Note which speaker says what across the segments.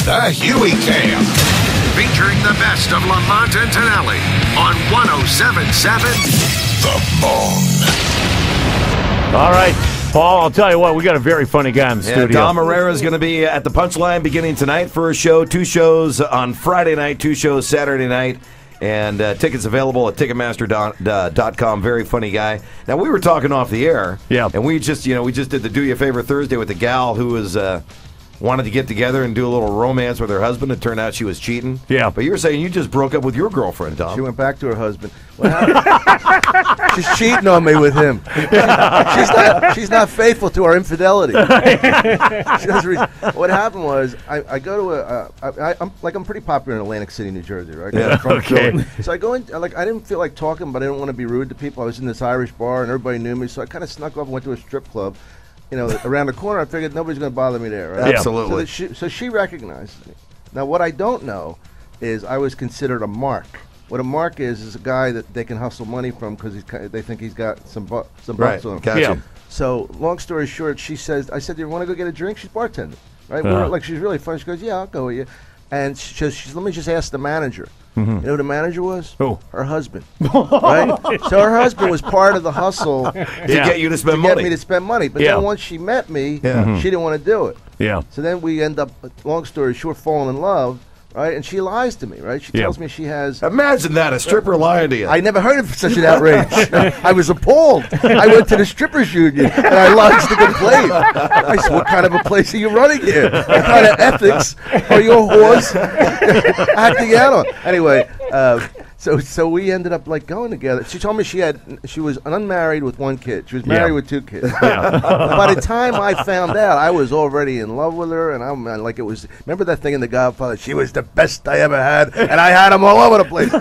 Speaker 1: The Huey Cam. Featuring the best of Lamont and Tonelli on 107.7 The Bone.
Speaker 2: All right, Paul, I'll tell you what, we got a very funny guy in the studio.
Speaker 3: Dom Irrera is going to be at the Punchline beginning tonight for a show. 2 shows on Friday night, 2 shows Saturday night. And tickets available at Ticketmaster.com. Very funny guy. Now, we were talking off the air.
Speaker 2: Yeah.
Speaker 3: And we just did the Do You a Favor Thursday with the gal who was wanted to get together and do a little romance with her husband. It turned out she was cheating.
Speaker 2: Yeah.
Speaker 3: But you were saying you just broke up with your girlfriend, Dom.
Speaker 4: She went back to her husband. What happened? She's cheating on me with him. She's not faithful to our infidelity. What happened was I go to I'm pretty popular in Atlantic City, New Jersey, right?
Speaker 3: Yeah.
Speaker 2: Okay.
Speaker 4: So I go in, I didn't feel like talking, but I didn't want to be rude to people. I was in this Irish bar and everybody knew me, so I kind of snuck off and went to a strip club. Around the corner. I figured nobody's going to bother me there, right?
Speaker 2: Yeah.
Speaker 3: Absolutely.
Speaker 4: So she recognized me. Now, what I don't know is I was considered a mark. What a mark is a guy that they can hustle money from because they think he's got some bucks on him.
Speaker 3: Gotcha.
Speaker 2: Yeah.
Speaker 4: So, long story short, I said, do you want to go get a drink? She's bartending, right? She's really funny. She goes, yeah, I'll go with you. And she says, let me just ask the manager. You know who the manager was?
Speaker 2: Who?
Speaker 4: Her husband. Right? So her husband was part of the hustle
Speaker 3: To get you to spend money.
Speaker 4: get me to spend money. But
Speaker 2: Yeah.
Speaker 4: then once she met me,
Speaker 3: Yeah.
Speaker 4: she didn't want to do it.
Speaker 2: Yeah.
Speaker 4: So then we end up, long story short, falling in love, right? And she lies to me, right? She tells me she has...
Speaker 3: Imagine that, a stripper lying to you.
Speaker 4: I never heard of such an outrage. I was appalled. I went to the strippers union and I lodged a complaint. I said, what kind of a place are you running here? What kind of ethics are your whores acting out on? Anyway, so we ended up going together. She told me she was unmarried with 1 kid. She was married with 2 kids.
Speaker 2: Yeah.
Speaker 4: By the time I found out, I was already in love with her, and I'm like, it was. Remember that thing in The Godfather? She was the best I ever had, and I had them all over the place.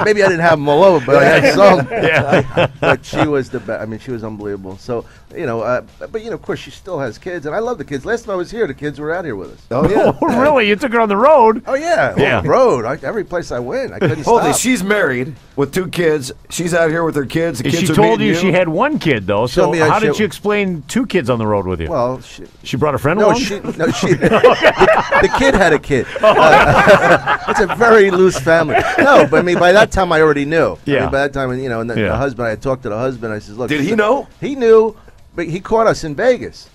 Speaker 4: Maybe I didn't have them all over, but I had some.
Speaker 2: Yeah.
Speaker 4: But she was the best. I mean, she was unbelievable. So of course, she still has kids, and I love the kids. Last time I was here, the kids were out here with us.
Speaker 3: Oh, yeah.
Speaker 2: Oh, really? You took her on the road?
Speaker 4: Oh yeah,
Speaker 2: Yeah.
Speaker 4: on the road. Every place I went, I couldn't
Speaker 3: Holy,
Speaker 4: stop.
Speaker 3: she's married with 2 kids. She's out here with her kids. The kids
Speaker 2: She
Speaker 3: are
Speaker 2: told
Speaker 3: meeting
Speaker 2: you she had 1 kid, though. So
Speaker 4: Told me I
Speaker 2: how did
Speaker 4: should-
Speaker 2: she explain 2 kids on the road with you?
Speaker 4: Well,
Speaker 2: she brought a friend
Speaker 4: No,
Speaker 2: along?
Speaker 4: the kid had a kid. It's a very loose family. No, but I mean, by that time I already knew.
Speaker 2: Yeah.
Speaker 4: I mean, by that time, and the husband, I had talked to the husband. I says, look.
Speaker 3: Did he know?
Speaker 4: He knew, but he caught us in Vegas.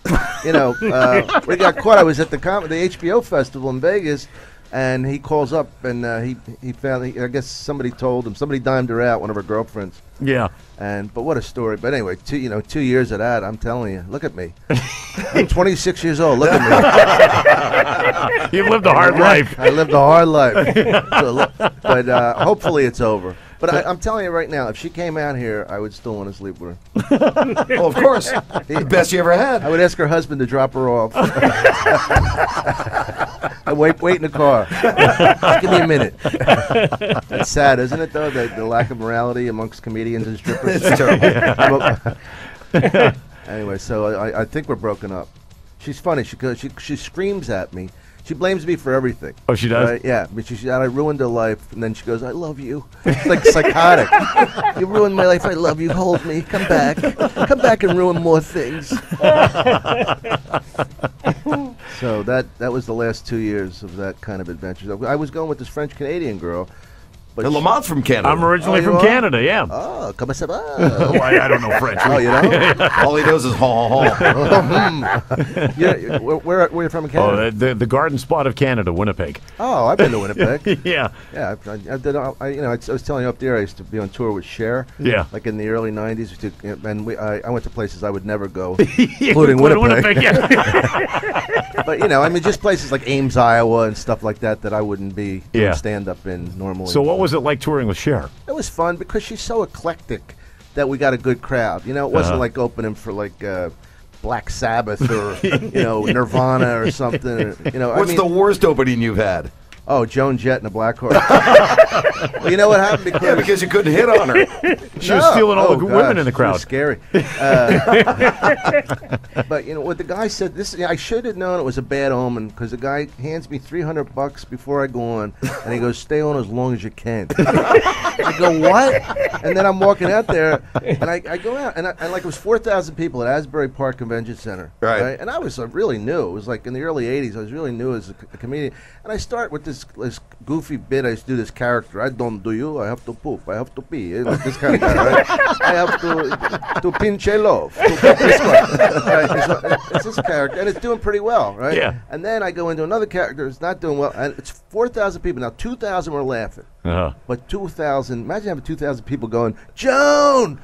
Speaker 4: We got caught. I was at the HBO festival in Vegas, and he calls up, and he found, I guess somebody told him, somebody dimed her out, one of her girlfriends.
Speaker 2: Yeah.
Speaker 4: But what a story. But anyway, 2 years of that, I'm telling you, look at me. I'm 26 years old. Look at me.
Speaker 2: You've lived a hard life.
Speaker 4: I lived a hard life. But hopefully it's over. But I'm telling you right now, if she came out here, I would still want to sleep with her.
Speaker 3: Well, of course. The best you ever had.
Speaker 4: I would ask her husband to drop her off. And wait in the car. Just give me a minute. It's sad, isn't it, though, the lack of morality amongst comedians and strippers?
Speaker 3: It's terrible.
Speaker 4: Anyway, so I think we're broken up. She's funny. She screams at me. She blames me for everything.
Speaker 2: Oh, she does?
Speaker 4: Yeah, but she said, I ruined her life. And then she goes, I love you. It's like psychotic. You ruined my life. I love you. Hold me. Come back. Come back and ruin more things. So that was the last 2 years of that kind of adventure. I was going with this French-Canadian girl. But
Speaker 3: And Lamont's from Canada.
Speaker 2: I'm originally
Speaker 4: you
Speaker 2: from
Speaker 4: are?
Speaker 2: Canada, yeah.
Speaker 4: Oh, comment ça va?
Speaker 2: Oh, I don't know French.
Speaker 4: Oh, you know?
Speaker 3: All he knows is haw, haw, haw.
Speaker 4: Yeah, where are you from in Canada?
Speaker 2: Oh, the garden spot of Canada, Winnipeg.
Speaker 4: Oh, I've been to Winnipeg.
Speaker 2: Yeah.
Speaker 4: Yeah, I was telling you up there, I used to be on tour with Cher.
Speaker 2: Yeah.
Speaker 4: Like in the early 90s. And I went to places I would never go,
Speaker 2: Including
Speaker 4: Winnipeg.
Speaker 2: yeah.
Speaker 4: But, I mean, just places like Ames, Iowa and stuff like that I wouldn't be doing stand-up in normally.
Speaker 2: So what was it like touring with Cher?
Speaker 4: It was fun because she's so eclectic that we got a good crowd. It wasn't like opening for Black Sabbath or Nirvana or something.
Speaker 3: What's the worst opening you've had?
Speaker 4: Oh, Joan Jett in a black horse. Well, you know what happened?
Speaker 3: Because you couldn't hit on her.
Speaker 2: She was stealing all the women in the crowd.
Speaker 4: It was scary. But you know what the guy said? I should have known it was a bad omen because the guy hands me $300 before I go on, and he goes, "Stay on as long as you can." I go, "What?" And then I'm walking out there, and I go out, and like it was 4,000 people at Asbury Park Convention Center,
Speaker 3: right?
Speaker 4: And I was really new. It was like in the early '80s. I was really new as a comedian, and I start with this goofy bit. I used to do this character. I don't do you. I have to poop. I have to pee. Like this kind of guy, right? I have to pinche love. It's this character, and it's doing pretty well, right?
Speaker 2: Yeah.
Speaker 4: And then I go into another character. It's not doing well, and it's 4,000 people. Now 2,000 were laughing, but 2,000. Imagine having 2,000 people going, Joan,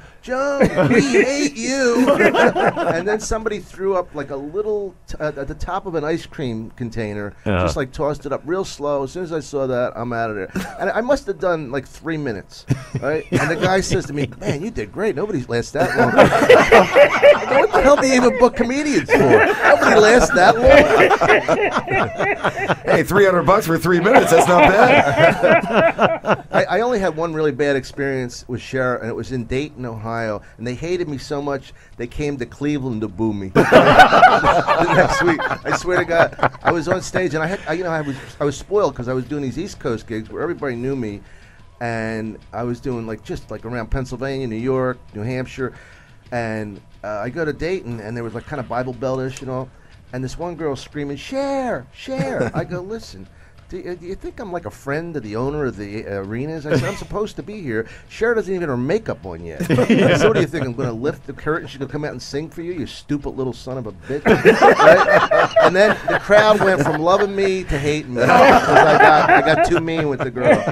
Speaker 4: we hate you. And then somebody threw up like a little at the top of an ice cream container, just like tossed it up real slow. As soon as I saw that, I'm out of there. And I must have done like 3 minutes, right? And the guy says to me, "Man, you did great. Nobody lasts that long." I go, "What the hell do you even book comedians for? Nobody lasts that long."
Speaker 3: Hey, $300 for 3 minutes. That's not bad.
Speaker 4: I only had one really bad experience with Cher, and it was in Dayton, Ohio. And they hated me so much they came to Cleveland to boo me. The next week, I swear to God, I was on stage, and I was spoiled because I was doing these East Coast gigs where everybody knew me, and I was doing just around Pennsylvania, New York, New Hampshire, and I go to Dayton, and there was like kind of Bible Belt-ish, and this one girl screaming, "Cher, Cher!" I go, "Listen. Do you think I'm like a friend of the owner of the arenas?" I said, "I'm supposed to be here. Cher doesn't even have her makeup on yet." I said, "What do you think? I'm going to lift the curtain? She's going to come out and sing for you, you stupid little son of a bitch." Right? And then the crowd went from loving me to hating me because I got too mean with the girl.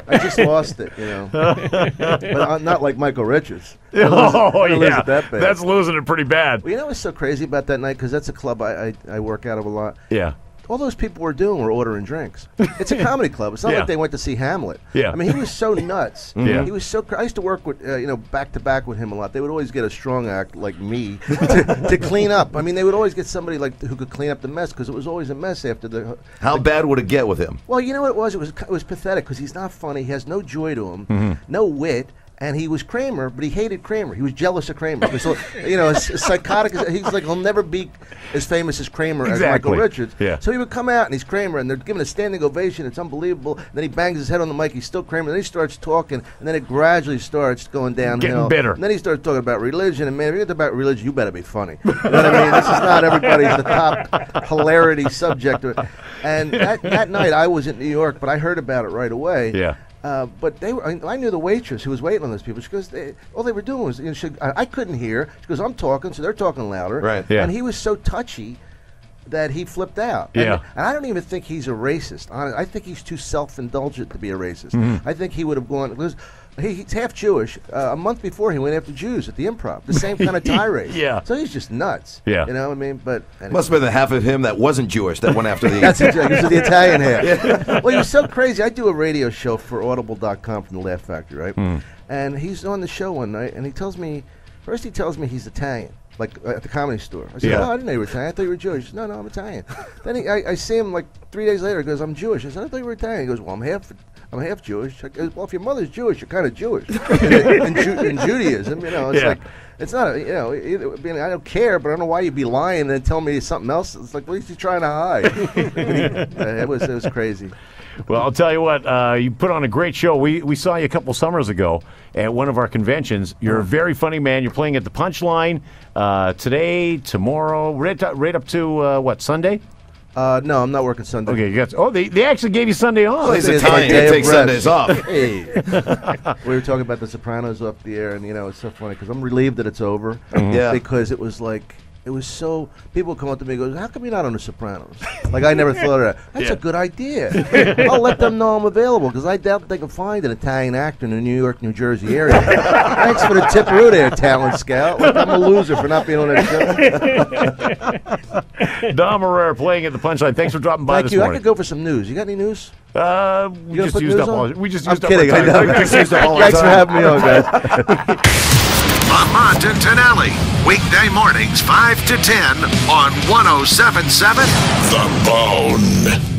Speaker 4: I just lost it, But I'm not like Michael Richards.
Speaker 2: Oh, yeah.
Speaker 4: That bad.
Speaker 2: That's losing it pretty bad.
Speaker 4: Well, you know what's so crazy about that night? Because that's a club I work out of a lot.
Speaker 2: Yeah.
Speaker 4: All those people were doing were ordering drinks. It's a comedy club. It's not like they went to see Hamlet.
Speaker 2: Yeah.
Speaker 4: I mean, he was so nuts.
Speaker 2: Yeah.
Speaker 4: He was so. I used to work with, back to back with him a lot. They would always get a strong act like me to clean up. I mean, they would always get somebody who could clean up the mess because it was always a mess after the.
Speaker 3: How bad would it get with him?
Speaker 4: Well, you know what it was? It was pathetic because he's not funny. He has no joy to him, no wit. And he was Kramer, but he hated Kramer. He was jealous of Kramer. So, as psychotic as he's like, he'll never be as famous as Kramer as Michael Richards.
Speaker 2: Yeah.
Speaker 4: So he would come out and he's Kramer, and they're giving a standing ovation. It's unbelievable. And then he bangs his head on the mic. He's still Kramer. And then he starts talking, and then it gradually starts going downhill.
Speaker 2: Getting bitter.
Speaker 4: And then he starts talking about religion. And man, if you get about religion, you better be funny. You know what I mean? This is not everybody's the top hilarity subject. And that night I was in New York, but I heard about it right away.
Speaker 2: Yeah.
Speaker 4: But I knew the waitress who was waiting on those people. She goes, all they were doing was, I couldn't hear. She goes, I'm talking, so they're talking louder.
Speaker 3: Right.
Speaker 2: Yeah.
Speaker 4: And he was so touchy that he flipped out.
Speaker 2: Yeah.
Speaker 4: And I don't even think he's a racist. I think he's too self-indulgent to be a racist. I think he would have gone, because he's half Jewish. A month before, he went after Jews at the Improv. The same kind of tirade.
Speaker 2: Yeah.
Speaker 4: So he's just nuts.
Speaker 2: Yeah.
Speaker 4: You know what I mean? But anyway.
Speaker 3: Must have been the half of him that wasn't Jewish that went after the.
Speaker 4: That's exactly. This is the Italian half. Well, he was so crazy. I do a radio show for Audible.com from the Laugh Factory, right? And he's on the show one night, and he tells me he's Italian, like at the Comedy Store. I said, "Oh, I didn't know you were Italian. I thought you were Jewish." "No, I'm Italian." Then I see him like 3 days later. He goes, "I'm Jewish." I said, "I thought you were Italian." He goes, "Well, I'm half Jewish." I go, "Well, if your mother's Jewish, you're kind of Jewish." in Judaism, it's like, it's not, I don't care, but I don't know why you'd be lying and then tell me something else. It's like, what is he trying to hide? It was crazy.
Speaker 2: Well, I'll tell you what, you put on a great show. We saw you a couple summers ago at one of our conventions. You're a very funny man. You're playing at the Punchline today, tomorrow, right up to, Sunday?
Speaker 4: No, I'm not working Sunday.
Speaker 2: Okay, they actually gave you Sunday off.
Speaker 3: Well, he's Italian. He takes Sundays off.
Speaker 4: Hey. We were talking about The Sopranos off the air, and it's so funny because I'm relieved that it's over.
Speaker 3: Yeah.
Speaker 4: Because it was like, it was so, people come up to me and go, "How come you're not on The Sopranos?" Like, I never thought of that. That's a good idea. I'll let them know I'm available because I doubt they can find an Italian actor in the New York, New Jersey area. Thanks for the tipperoo there, talent scout. Like, I'm a loser for not being on that show.
Speaker 2: Dom Irrera playing at the Punchline. Thanks for dropping by this
Speaker 4: Thank you.
Speaker 2: morning.
Speaker 4: I could go for some news. You got any news?
Speaker 2: We just used up all. We just used up.
Speaker 4: I'm kidding.
Speaker 2: our time.
Speaker 4: I know. Thanks for having me on, guys.
Speaker 1: Lamont and Tonelli, weekday mornings 5 to 10 on 107.7 The Bone.